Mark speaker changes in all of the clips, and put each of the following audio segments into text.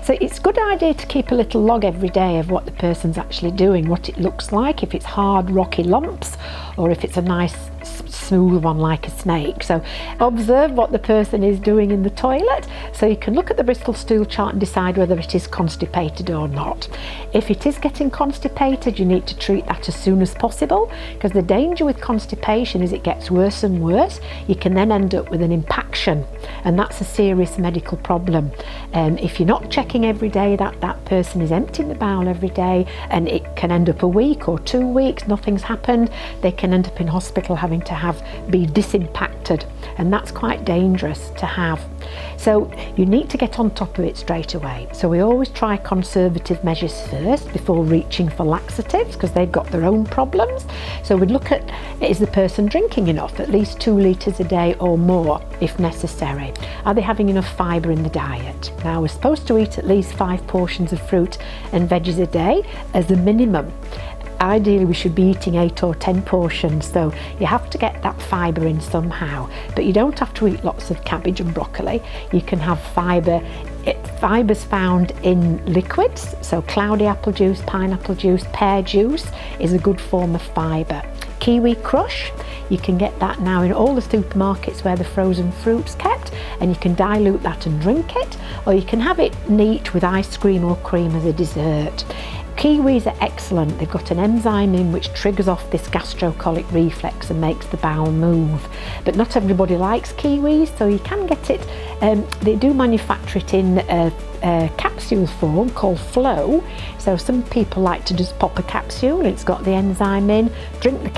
Speaker 1: So it's a good idea to keep a little log every day of what the person's actually doing, what it looks like, if it's hard rocky lumps or if it's a nice smooth one like a snake. So observe what the person is doing in the toilet, so you can look at the Bristol stool chart and decide whether it is constipated or not. If it is getting constipated, you need to treat that as soon as possible, because the danger with constipation is it gets worse and worse. You can then end up with an impaction, and that's a serious medical problem. If you're not checking every day that that person is emptying the bowel every day, and it can end up a week or 2 weeks, nothing's happened, they can end up in hospital having to be disimpacted, and that's quite dangerous to have. So you need to get on top of it straight away. So we always try conservative measures first before reaching for laxatives, because they've got their own problems. So we'd look at, is the person drinking enough, at least 2 litres a day or more if necessary? Are they having enough fibre in the diet? Now, we're supposed to eat at least 5 portions of fruit and veggies a day as a minimum. Ideally we should be eating 8 or 10 portions, so you have to get that fibre in somehow. But you don't have to eat lots of cabbage and broccoli. You can have fibre. Fibre's found in liquids, so cloudy apple juice, pineapple juice, pear juice is a good form of fibre. Kiwi crush, you can get that now in all the supermarkets where the frozen fruit's kept, and you can dilute that and drink it, or you can have it neat with ice cream or cream as a dessert. Kiwis are excellent. They've got an enzyme in which triggers off this gastrocolic reflex and makes the bowel move. But not everybody likes kiwis, so you can get it. They do manufacture it in a capsule form called Flow. So some people like to just pop a capsule. It's got the enzyme in. Drink the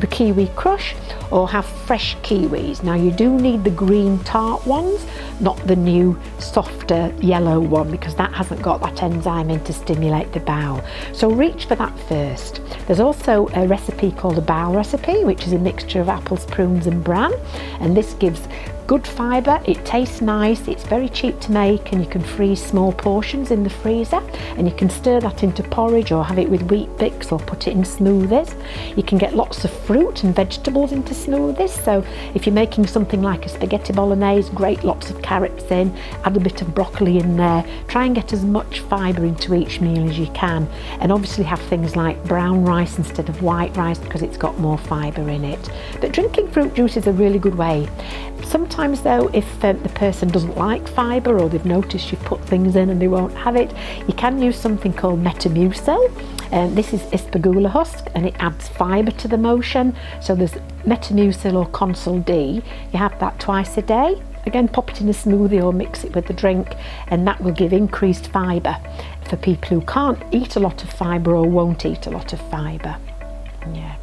Speaker 1: kiwi crush, or have fresh kiwis. Now you do need the green tart ones, not the new softer yellow one, because that hasn't got that enzyme in to stimulate the bowel. So reach for that first. There's also a recipe called a bowel recipe, which is a mixture of apples, prunes and bran, and this gives good fibre, it tastes nice, it's very cheap to make, and you can freeze small portions in the freezer, and you can stir that into porridge or have it with wheat bix or put it in smoothies. You can get lots of fruit and vegetables into smoothies, so if you're making something like a spaghetti bolognese, grate lots of carrots in, add a bit of broccoli in there, try and get as much fibre into each meal as you can, and obviously have things like brown rice instead of white rice because it's got more fibre in it. But drinking fruit juice is a really good way. Sometimes though, if the person doesn't like fibre, or they've noticed you've put things in and they won't have it, you can use something called Metamucil. This is ispagula husk, and it adds fibre to the motion. So there's Metamucil or Consul D. You have that twice a day. Again, pop it in a smoothie or mix it with the drink, and that will give increased fibre for people who can't eat a lot of fibre or won't eat a lot of fibre. Yeah.